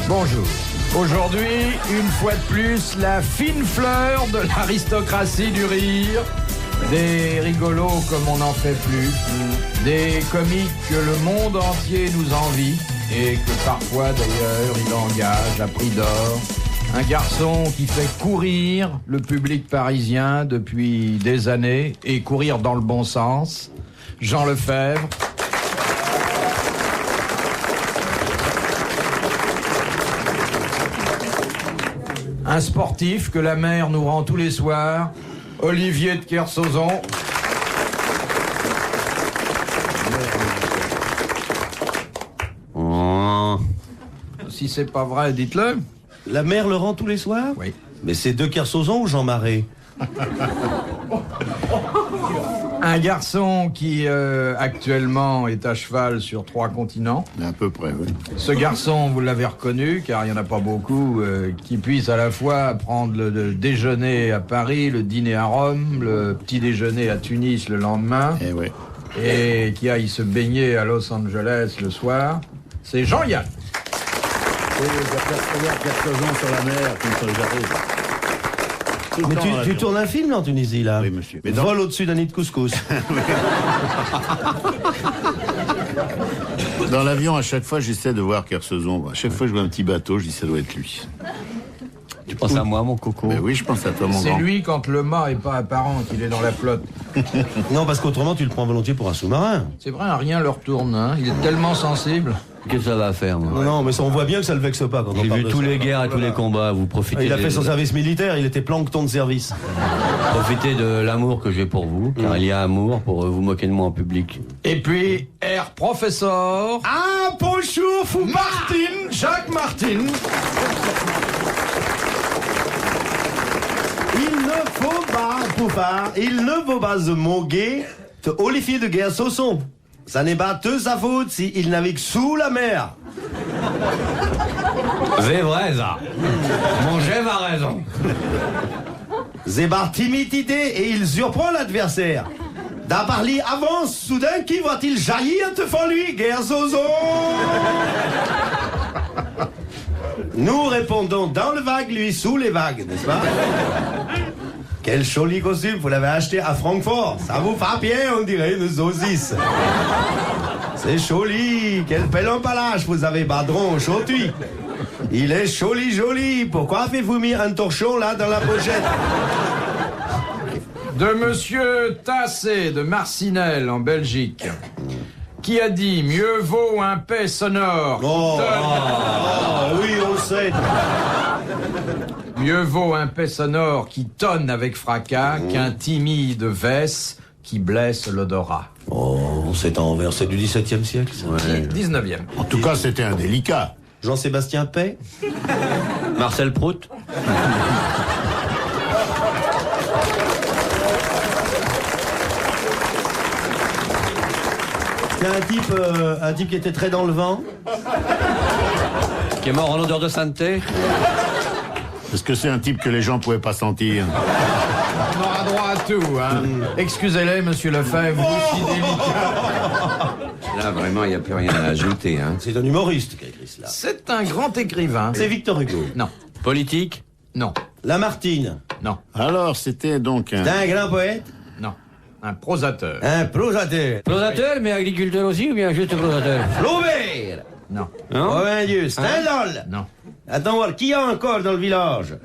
Bonjour. Aujourd'hui, une fois de plus, la fine fleur de l'aristocratie du rire. Des rigolos comme on n'en fait plus. Des comiques que le monde entier nous envie. Et que parfois, d'ailleurs, il engage à prix d'or. Un garçon qui fait courir le public parisien depuis des années. Et courir dans le bon sens. Jean Lefebvre. Un sportif que la mer nous rend tous les soirs, Olivier de Kersauzon. Oh. Si c'est pas vrai, dites-le. La mer le rend tous les soirs? Oui. Mais c'est de Kersauzon ou Jean Marais? Un garçon qui actuellement est à cheval sur 3 continents. À peu près, oui. Ce garçon, vous l'avez reconnu, car il n'y en a pas beaucoup, qui puisse à la fois prendre le déjeuner à Paris, le dîner à Rome, le petit déjeuner à Tunis le lendemain, Eh oui. et qui aille se baigner à Los Angeles le soir. C'est Jean-Yann. J'aperçois Kersauzon sur la mer, comme ça j'arrive. Mais tu tournes un film en Tunisie, là? Oui, monsieur. Mais Vol au-dessus d'un nid de couscous. Dans l'avion, à chaque fois, j'essaie de voir Kersauzon. À chaque fois que je vois un petit bateau, je dis ça doit être lui. Tu penses à moi, mon coco? Mais oui, je pense à toi, mon C'est grand. lui, quand le mât est pas apparent, qu'il est dans la flotte. Non, parce qu'autrement, tu le prends volontiers pour un sous-marin. C'est vrai, rien leur tourne, hein. Il est tellement sensible. Qu'est-ce que ça va faire, moi? Non, mais ça, on voit bien que ça le vexe pas quand on J'ai parle vu de tous ça. les guerres et tous les combats, vous profitez Il a fait son de, service militaire, il était plancton de service. profitez de l'amour que j'ai pour vous, car il y a amour pour vous moquer de moi en public. Et puis, Herr Professeur. Ah, bonjour, vous Martin, Jacques Martin. Il ne faut pas, Poupard, il ne faut pas se moquer de Olivier de Kersauzon. Ça n'est pas de sa faute s'il navigue sous la mer. C'est vrai, ça. Mon chef a raison. C'est par timidité et il surprend l'adversaire. D'Aparli avance, soudain qui voit-il jaillir devant lui, Kersauzon? Nous répondons dans le vague, lui sous les vagues, n'est-ce pas? Quel joli costume, vous l'avez acheté à Francfort. Ça vous va bien, on dirait une saucisse. C'est joli, quel bel emballage vous avez, Badron, aujourd'hui. Il est joli, joli. Pourquoi avez-vous mis un torchon là dans la pochette? De Monsieur Tassé de Marcinelle en Belgique, qui a dit mieux vaut un paix sonore qui tonne. Oui, on sait. Mieux vaut un paix sonore qui tonne avec fracas qu'un timide vesse qui blesse l'odorat. Oh, c'est en vers, c'est du XVIIe siècle, ça. 19e. En tout cas, c'était indélicat. Jean-Sébastien Pay. Marcel Prout. C'était un type qui était très dans le vent. Qui est mort en odeur de sainteté. Est-ce que c'est un type que les gens pouvaient pas sentir? On aura droit à tout, hein. Excusez-les, Monsieur Lefebvre, vous si délicat. Là, vraiment, il n'y a plus rien à ajouter. Hein. C'est un humoriste qui a écrit cela. C'est un grand écrivain. C'est Victor Hugo. Non, Politique. non, Lamartine. non, Alors, c'était donc un... C'est un grand poète. non. Un prosateur. Un prosateur. Prosateur, mais agriculteur aussi, ou bien juste prosateur? Flaubert. Non, Non? Oh mon Dieu, Stendhal. non. Attends voir, qui y a encore dans le village?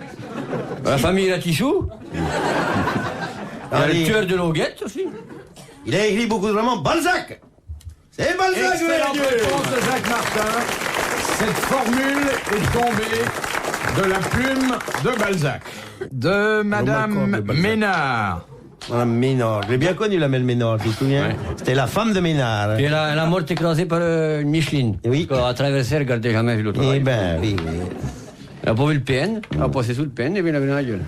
La famille Latichou. Il y a le Allez. tueur de Loguette aussi. Il a écrit beaucoup de romans. Balzac. C'est Balzac, Excellente mon Dieu. réponse de Jacques Martin. Cette formule est tombée de la plume de Balzac. De Madame Ménard. Madame Ménard. Je l'ai bien connu, la Melle Ménard, tu te souviens? Ouais. C'était la femme de Ménard. Et elle a mort écrasée par une Micheline. Oui. Parce qu'à traverser, elle regardait jamais vu l'autre. Eh ben, oui, oui. Elle a pas vu le PN, elle a passé sous le PN et puis elle a vu dans la gueule.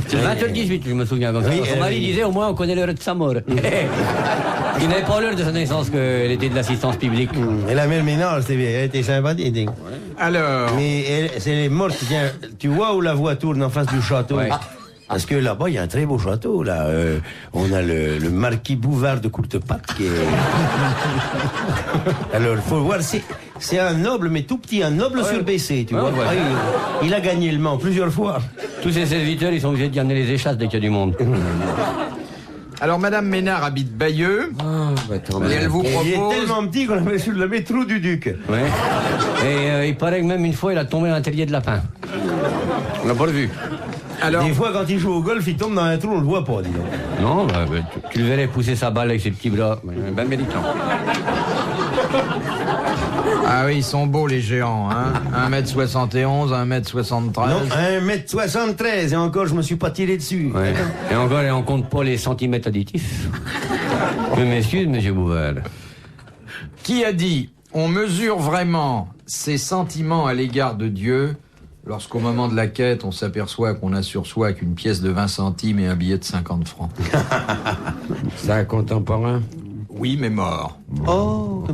C'est 20h18, je me souviens comme ça. Oui, Son mari oui. disait au moins on connaît l'heure de sa mort. Il n'avait pas l'heure de sa naissance qu'elle était de l'assistance publique. Et la Melle Ménard, elle était sympathique. Alors, Mais c'est morte, tiens, tu vois où la voie tourne en face du château? Ouais. Parce que là-bas, il y a un très beau château, là. On a le marquis Bouvard de Courtepatte qui est... Alors, il faut voir, c'est un noble, mais tout petit, un noble surbaissé, tu vois. Ouais. Ah, il a gagné le Mans plusieurs fois. Tous ces serviteurs, ils sont obligés de garder les échasses dès qu'il y a du monde. Alors, Madame Ménard habite Bayeux. Et elle vous Il est propose... tellement petit qu'on l'a mis sur le métro du Duc. Ouais. Et il paraît que même une fois, il a tombé dans un terrier de lapin. On l'a pas vu. Alors, Des fois, quand il joue au golf, il tombe dans un trou, on le voit pas, dis donc. Non, tu le verrais pousser sa balle avec ses petits bras. Ben méritant. ah oui, ils sont beaux les géants, hein. 1m71, 1m73. Non, 1m73, et encore, je me suis pas tiré dessus. Ouais. Et encore, on compte pas les centimètres additifs. Je m'excuse, monsieur Bouvard. Qui a dit « On mesure vraiment ses sentiments à l'égard de Dieu lorsqu'au moment de la quête, on s'aperçoit qu'on a sur soi qu'une pièce de 20 centimes et un billet de 50 francs. » C'est un contemporain. Oui, mais mort. Oh,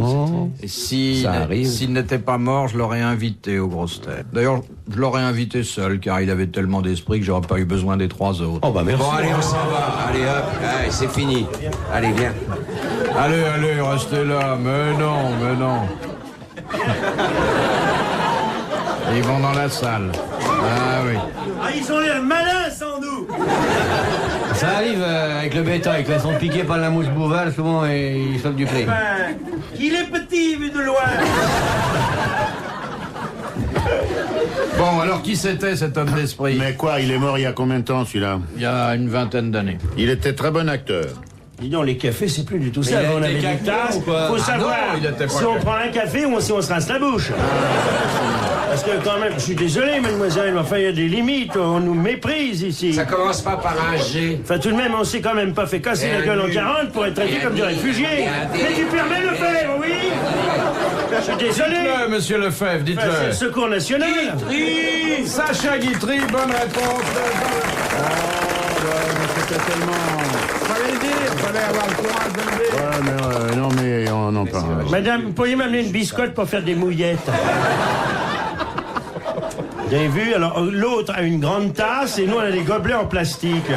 Et s'il Ça arrive. s'il n'était pas mort, je l'aurais invité aux grosses têtes. D'ailleurs, je l'aurais invité seul, car il avait tellement d'esprit que j'aurais pas eu besoin des 3 autres. Oh bah merci. Bon, allez, on s'en va. Allez, hop. Allez, c'est fini. Allez, viens. Allez, restez là. Mais non. Ils vont dans la salle. Ah oui. Ah, ils ont l'air malins sans nous. Ça arrive avec le bétail, quand ils sont piqués par la mouche Bouvard, souvent ils sautent du pré. Il est petit vu de loin. Bon, alors qui c'était cet homme d'esprit? Mais quoi, il est mort il y a combien de temps, celui-là? Il y a une vingtaine d'années. Il était très bon acteur. Dis donc, les cafés, c'est plus du tout ça. il a On été avait des caca tasses. ou quoi? Faut Ah savoir non, il était pas si on caca. prend un café ou si on se rince la bouche. Parce que quand même, je suis désolé, mademoiselle, mais enfin, il y a des limites. On nous méprise ici. Ça commence pas par un G. Enfin, tout de même, on s'est quand même pas fait casser Et la un gueule en nul. 40 pour être traité Et un comme des nul. réfugiés. Et un Mais tu permets de le faire, oui? Je suis désolé. Dites-le, monsieur Lefebvre, Enfin, c'est dites-le. le Secours National. Sacha Guitry, bonne réponse. C'était tellement... Fallait le dire, fallait avoir le courage de le dire. Ouais, mais non, mais on en parle. Madame, vous pourriez m'amener une biscotte pour faire des mouillettes? Vous avez vu? Alors, l'autre a une grande tasse et nous, on a des gobelets en plastique.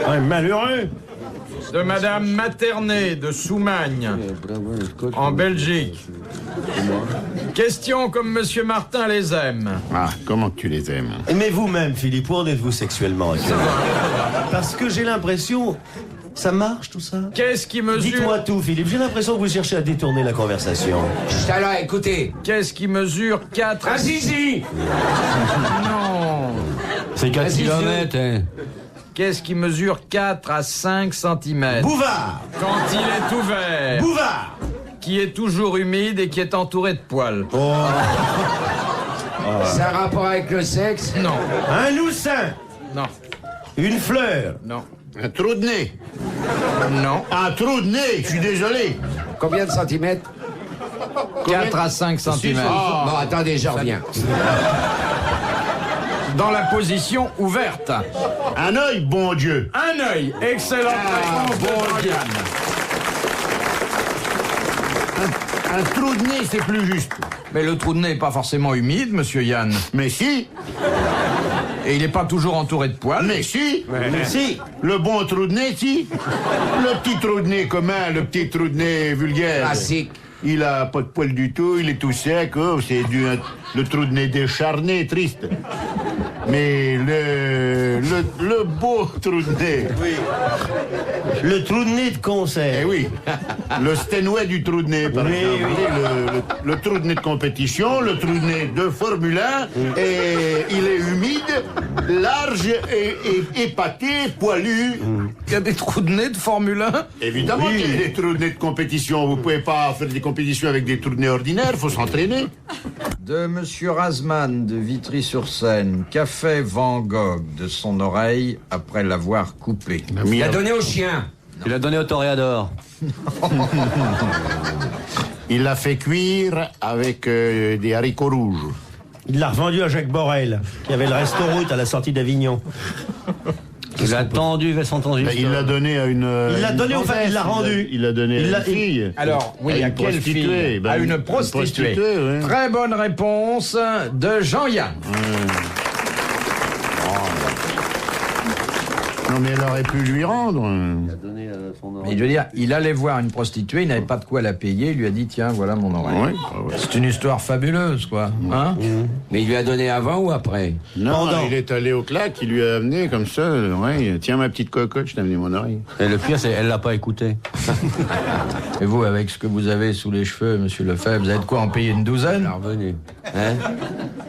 Ouais, malheureux. De Madame Maternet de Soumagne, en Belgique. Question comme Monsieur Martin les aime. Ah, comment tu les aimes? Mais vous-même, Philippe, où en êtes-vous sexuellement actuellement? Parce que j'ai l'impression... Ça marche, tout ça? Qu'est-ce qui mesure... Dites-moi tout, Philippe. J'ai l'impression que vous cherchez à détourner la conversation. Chut, alors, écoutez. Qu'est-ce qui mesure 4... Un zizi. Non. C'est 4 Vas-y, kilomètres, hein. Qu'est-ce qui mesure 4 à 5 cm Bouvard! quand il est ouvert, Bouvard! qui est toujours humide et qui est entouré de poils? Ça a rapport avec le sexe? Non, Un loussin! non, Une fleur! non, Un trou de nez. non. Un trou de nez, je suis désolé. Combien de centimètres? 4 à 5 cm. Bon, attendez, je reviens. Dans la position ouverte. Un œil, bon Dieu. Un œil. Excellente réponse de Jean-Yann. Un trou de nez, c'est plus juste. Mais le trou de nez n'est pas forcément humide, monsieur Yann. Mais si, Et il n'est pas toujours entouré de poils. mais si. Si! Le bon trou de nez, si. Le petit trou de nez commun, le petit trou de nez vulgaire. Classique. Il a pas de poils du tout, il est tout sec, oh, c'est le trou de nez décharné, triste. Mais le beau trou de nez, Le trou de nez de concert. eh oui, le Steinway du trou de nez, par Oui, exemple. Le trou de nez de compétition, le trou de nez de Formule 1, et il est humide, large et épaté, poilu. Il y a des trous de nez de Formule 1. Évidemment qu'il y a des trous de nez de compétition. Vous pouvez pas faire des compétitions avec des trous de nez ordinaires, faut s'entraîner. De monsieur Razman de Vitry-sur-Seine. Qu'a fait Van Gogh de son oreille après l'avoir coupé? Il a donné au chien. Il a donné au toréador. Il l'a fait cuire avec des haricots rouges. Il l'a revendu à Jacques Borel, qui avait le resto-route à la sortie d'Avignon. Il a tendu vers son Ben, il l'a donné à une. Il l'a donné, enfin, il l'a Vendette. rendu. Il l'a donné Il à l'a- une fille. Alors, oui, à une quelle prostituée, fille? ben, À une une prostituée. oui. Très bonne réponse de Jean-Yann. Non, mais elle aurait pu lui rendre. Mais je veux dire, il allait voir une prostituée, il n'avait pas de quoi la payer, il lui a dit tiens, voilà mon oreille. Ouais, ouais. C'est une histoire fabuleuse, quoi. Hein? Mais il lui a donné avant ou après? Non, il est allé au claque, il lui a amené comme ça, ouais, tiens ma petite cocotte, je t'ai amené mon oreille. Et le pire, c'est elle l'a pas écouté. Et vous, avec ce que vous avez sous les cheveux, monsieur Lefebvre, vous avez de quoi en payer une douzaine? Revenu. Hein?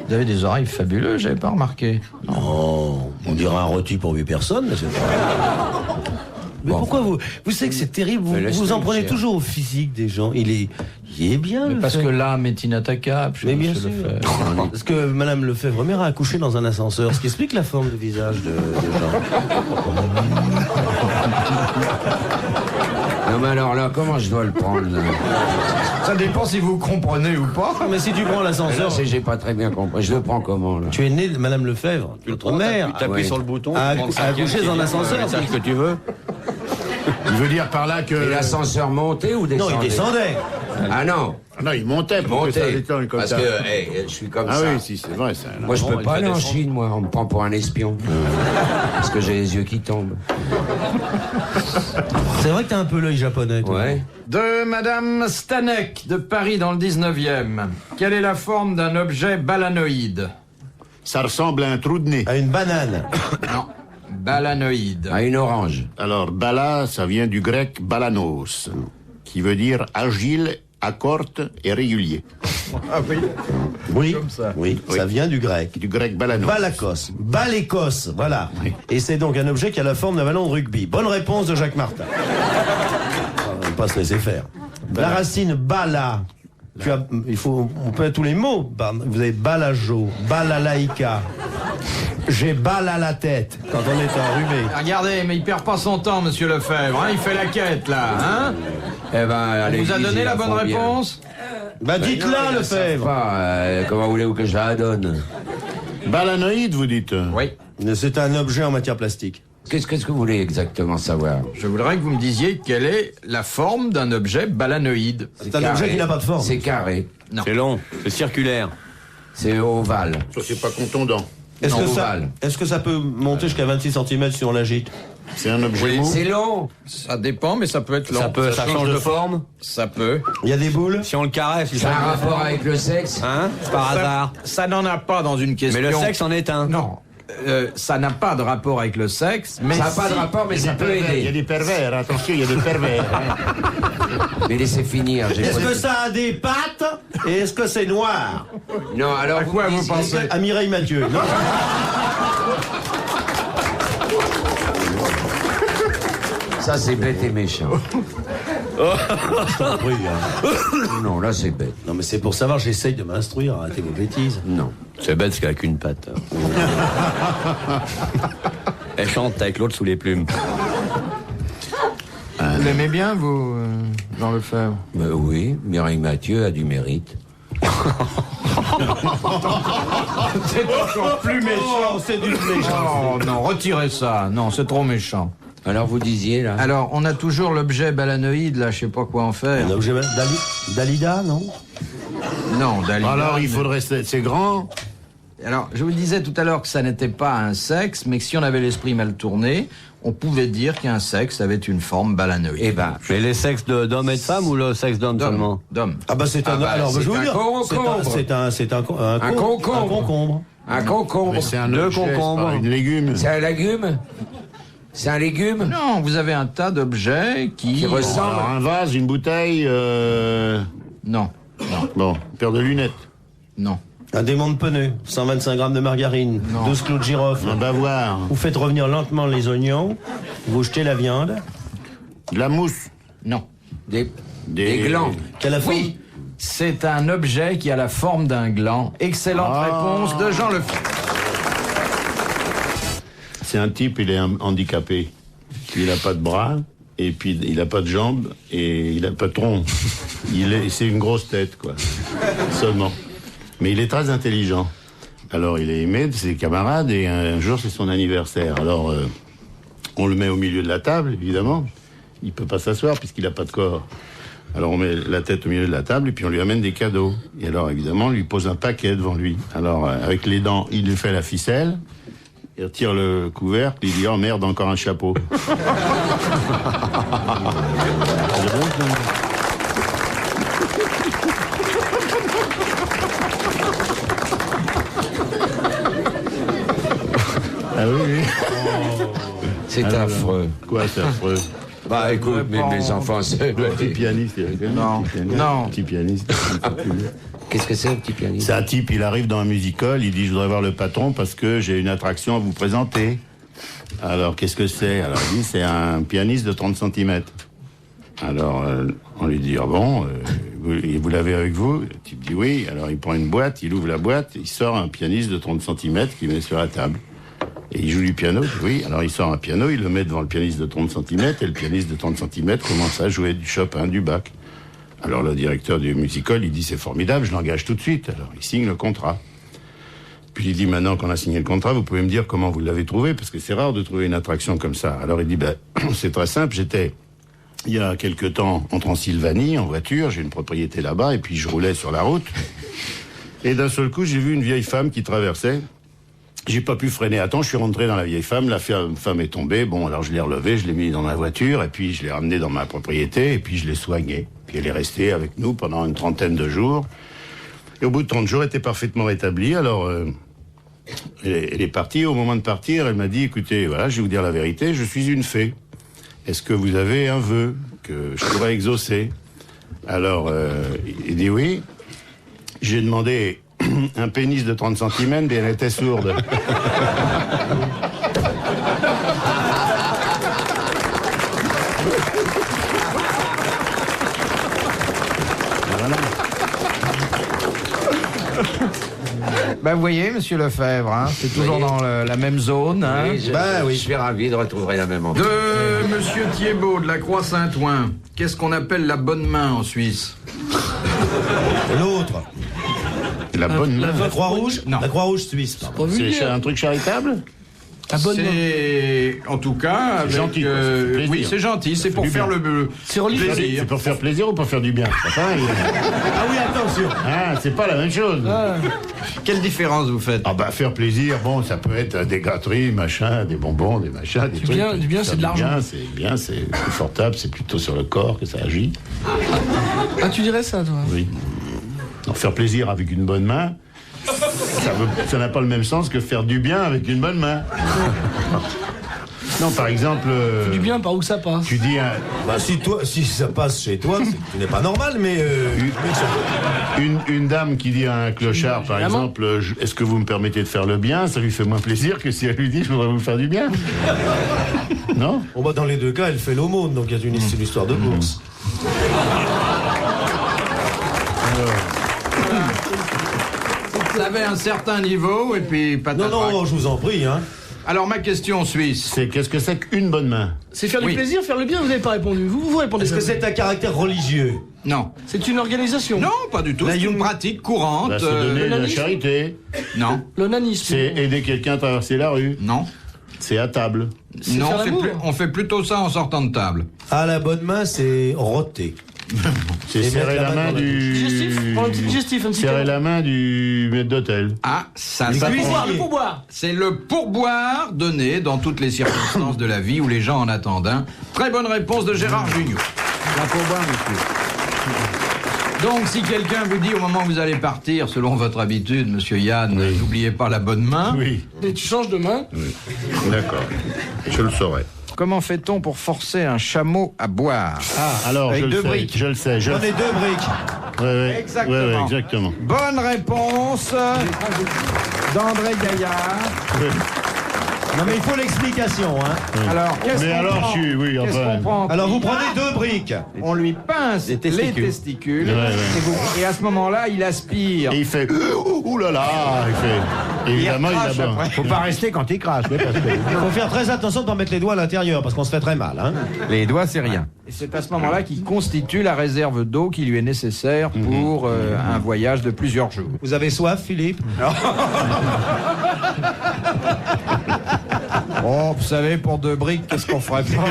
Vous avez des oreilles fabuleuses, j'avais pas remarqué. Oh, on dirait un rôti pour 8 personnes, mais c'est pas... Mais pourquoi vous savez que c'est terrible, vous en prenez toujours au physique des gens. Il est bien, Mais parce que Lefebvre. l'âme est inattaquable chez Mais bien monsieur sûr. Lefebvre. Parce que Madame Lefebvre-Mère a accouché dans un ascenseur, ce qui explique la forme de visage des gens. Non, mais alors là, comment je dois le prendre là? Ça dépend si vous comprenez ou pas. Mais si tu prends Là, l'ascenseur, j'ai pas très bien compris. Je le prends comment là? tu es né de Madame Lefebvre, notre mère. T'appuies ouais. sur le bouton. A tu prends le cinquième accouché dans qui dit, l'ascenseur. C'est ce que tu veux. Il veut dire par là que... Et l'ascenseur montait ou Non, descendait? il descendait. Ah non, Ah non, il montait pour que ça montait. détonne comme Parce ça. que je suis comme Ah ça. oui, si, c'est vrai, ça. Moi, je Bon, peux il pas fait aller en descendre. Chine, moi. On me prend pour un espion. Parce que j'ai les yeux qui tombent. C'est vrai que t'as un peu l'œil japonais, toi. Ouais. De Madame Stanek, de Paris, dans le 19e. Quelle est la forme d'un objet balanoïde? Ça ressemble à un trou de nez. À une banane. Non, balanoïde. À une orange. Alors, bala, ça vient du grec balanos, qui veut dire agile, accorte et régulier. Ah oui. Oui, Comme ça. oui, ça vient du grec. Du grec balanos. Balakos, balékos, voilà. Et c'est donc un objet qui a la forme d'un ballon de rugby. Bonne réponse de Jacques Martin. On va pas se laisser faire. La racine bala. On peut tous les mots. Vous avez balajo, balalaïka. J'ai balle à la tête quand on est enrhumé. Regardez, mais il perd pas son temps, monsieur Lefebvre. Hein, il fait la quête, là. Hein? Eh ben, à On vous a l'église, donné ils la bonne font bien. réponse? Bah Non, dites-la, ils le savent Lefebvre. pas, comment voulez-vous que je la donne? Balanoïde, vous dites? Oui. C'est un objet en matière plastique. Qu'est-ce que vous voulez exactement savoir? Je voudrais que vous me disiez quelle est la forme d'un objet balanoïde. C'est un objet qui n'a pas de forme. C'est carré. Non. C'est long, c'est circulaire. C'est ovale. Ça, c'est pas contondant. Est-ce Non, que, ovale. est-ce que ça peut monter jusqu'à 26 cm si on l'agite? C'est un objet mou. C'est long. Ça dépend, mais ça peut être long. Ça change de forme. Ça peut. Il y a des boules? Si on le caresse, il Ça a change un de rapport forme. avec le sexe? Hein? Par hasard. Ça n'en a pas dans une question. Mais le sexe en est un. Non. Ça n'a pas de rapport avec le sexe, mais Ça n'a pas de rapport, mais ça peut Il y a aider. des pervers, attention, il y a des pervers. Mais laissez finir. j'ai Est-ce pas que dit- ça a des pattes? Et est-ce que c'est noir? Non, alors À quoi vous disiez- pensez? À Mireille Mathieu. Non. Ça, c'est bête et méchant. Oui, hein. Non, là, c'est bête. Non, mais c'est pour savoir, j'essaye de m'instruire. Arrêtez vos bêtises. Non. C'est bête parce qu'elle a qu'une patte. Elle chante avec l'autre sous les plumes. vous l'aimez bien, vous, Jean Lefebvre? Oui, Mireille Mathieu a du mérite. C'est encore plus méchant. c'est du méchant. Oh non, retirez ça. Non, c'est trop méchant. Alors, vous disiez, là? Alors, on a toujours l'objet balanoïde, là, je sais pas quoi en faire. Un objet Dalida, non? Non, Dalida. Alors, il faudrait... C'est grand. Alors, je vous disais tout à l'heure que ça n'était pas un sexe, mais que si on avait l'esprit mal tourné, on pouvait dire qu'un sexe avait une forme balanoïde. Eh ben, Mais les sexes d'hommes et de femmes ou le sexe d'homme seulement? D'homme. Ah bah c'est un. Ah bah, alors, c'est je vais vous un dire. concombre. C'est un concombre. Un concombre. un concombre. Mais c'est un Deux objet, c'est concombres. pas une légume. C'est un légume? C'est un légume? Non, vous avez un tas d'objets qui ressemble. Alors, un vase, une bouteille, Non, bon, une paire de lunettes, non. Un démon de pneu. 125 grammes de margarine. Non. 12 clous de girofle. un bavoir, Vous faites revenir lentement les oignons. Vous jetez la viande. de la mousse, Non. Des Des- glands. Quelle a forme? Oui, c'est un objet qui a la forme d'un gland. Excellente réponse de Jean Lefebvre. c'est un type, il est handicapé. Il n'a pas de bras, et puis il n'a pas de jambes, et il n'a pas de tronc. C'est une grosse tête, quoi. Seulement. Mais il est très intelligent. Alors il est aimé de ses camarades, et un jour c'est son anniversaire. Alors on le met au milieu de la table, évidemment. Il peut pas s'asseoir puisqu'il n'a pas de corps. Alors on met la tête au milieu de la table et puis on lui amène des cadeaux. Et alors évidemment on lui pose un paquet devant lui. Alors avec les dents, il lui fait la ficelle. il retire le couvercle, il dit « Oh merde, encore un chapeau ». Ah oui, oui. C'est Alors, affreux. Quoi, c'est affreux? Bah écoute, mes enfants, c'est... Petit pianiste, il y a Non, non. Petit pianiste. Qu'est-ce que c'est, un petit pianiste? C'est un type, il arrive dans un musical, il dit « Je voudrais voir le patron parce que j'ai une attraction à vous présenter ». Alors, qu'est-ce que c'est? Alors, il dit « C'est un pianiste de 30 cm ». Alors, on lui dit « Ah bon, vous l'avez avec vous ?» Le type dit « Oui ». Alors, il prend une boîte, il ouvre la boîte, il sort un pianiste de 30 cm qu'il met sur la table. Et il joue du piano, oui. Alors, il sort un piano, il le met devant le pianiste de 30 cm, et le pianiste de 30 cm commence à jouer du Chopin, du Bach. Alors, le directeur du musical, il dit « C'est formidable, je l'engage tout de suite ». Alors, il signe le contrat. Puis il dit « Maintenant qu'on a signé le contrat, vous pouvez me dire comment vous l'avez trouvé, parce que c'est rare de trouver une attraction comme ça. » Alors, il dit « C'est très simple, j'étais... Il y a quelque temps, en Transylvanie, en voiture, j'ai une propriété là-bas, et puis je roulais sur la route. Et d'un seul coup, j'ai vu une vieille femme qui traversait. J'ai pas pu freiner à temps, je suis rentré dans la vieille femme, la femme est tombée. Bon, alors je l'ai relevée, je l'ai mis dans ma voiture, et puis je l'ai ramenée dans ma propriété, et puis je l'ai soignée. Puis elle est restée avec nous pendant une trentaine de jours. Et au bout de 30 jours, elle était parfaitement rétablie. Alors, elle est partie. Au moment de partir, elle m'a dit, écoutez, voilà, je vais vous dire la vérité, je suis une fée. Est-ce que vous avez un vœu que je pourrais exaucer? Alors, il dit oui. J'ai demandé un pénis de 30 cm, mais elle était sourde. Voilà. Ben, vous voyez, monsieur Lefebvre, hein, c'est toujours dans la même zone. Hein. Oui, je suis ravi de retrouver la même ambiance. De monsieur Thiebaud de la Croix-Saint-Ouen, qu'est-ce qu'on appelle la bonne main en Suisse? L'autre. La bonne main. La Croix-Rouge? Non. La Croix-Rouge suisse, pardon. C'est un truc charitable? C'est en tout cas avec, gentil, quoi, ça fait plaisir. oui, c'est gentil, c'est pour du faire bien. le plaisir. C'est pour faire plaisir ou pour faire du bien? C'est pas pareil. Ah oui, attention. Ah, c'est pas la même chose. Quelle différence vous faites? Ah bah faire plaisir, bon, ça peut être des gâteries, machin, des bonbons, des machins, des trucs. Du bien, c'est de l'argent. C'est bien, c'est confortable, c'est plutôt sur le corps que ça agit. Ah, tu dirais ça, toi? Oui. Alors, faire plaisir avec une bonne main, ça n'a pas le même sens que faire du bien avec une bonne main. Non, par exemple... Du bien, par où ça passe? Tu dis Bah, si ça passe chez toi, tu n'es pas normal, mais... une dame qui dit à un clochard, par exemple, est-ce que vous me permettez de faire le bien? Ça lui fait moins plaisir que si elle lui dit, je voudrais vous faire du bien. Non? Bon, bah, dans les deux cas, elle fait l'aumône, donc il y a une histoire de bourse. Ça avait un certain niveau et puis pas de Non, je vous en prie, hein. Alors ma question suisse. C'est qu'est-ce que c'est qu'une bonne main? C'est faire Oui. du plaisir, faire le bien, vous n'avez pas répondu. Vous répondez. Est-ce que c'est un caractère religieux? Non. C'est une organisation? Non, pas du tout. C'est une pratique courante. Bah, c'est donner de la l'onanisme. charité. Non. L'onanisme. C'est aider quelqu'un à traverser la rue. Non. C'est à table. Non, faire l'amour. on fait plutôt ça en sortant de table. Ah, la bonne main, c'est roter. C'est Et serrer mettre la la main main dans la du... Digestif? Prends un petit digestif, un petit Serrer câlin. la main du maître d'hôtel. Ah, ça Les ça- cuisiniers. Le pourboire. c'est le pourboire donné dans toutes les circonstances de la vie où les gens en attendent un. Très bonne réponse de Gérard Jugnot. La pourboire, monsieur. Donc, si quelqu'un vous dit au moment où vous allez partir, selon votre habitude, monsieur Yann, n'oubliez pas la bonne main. Oui, Et tu changes de main. d'accord. Je le saurai. Comment fait-on pour forcer un chameau à boire? Alors, Avec je le deux sais, briques. je le sais. Prenez 2 briques. Ouais, Exactement. ouais, exactement. Bonne réponse d'André Gaillard. Non, mais il faut l'explication, hein. Alors, qu'est-ce Mais qu'on alors, prend? oui, Qu'est-ce enfin. qu'on prend? Alors, vous prenez 2 briques. On lui pince les testicules. Ouais. Et à ce moment-là, il aspire. Et il fait ouh là là, il fait. Évidemment, il crache a après. Faut pas rester quand il crache, parce que. Il faut faire très attention de ne pas mettre les doigts à l'intérieur, parce qu'on se fait très mal, hein. Les doigts, c'est rien. Et c'est à ce moment-là qu'il constitue la réserve d'eau qui lui est nécessaire pour un voyage de plusieurs jours. Vous avez soif, Philippe? Oh, vous savez, pour 2 briques, qu'est-ce qu'on ferait pas?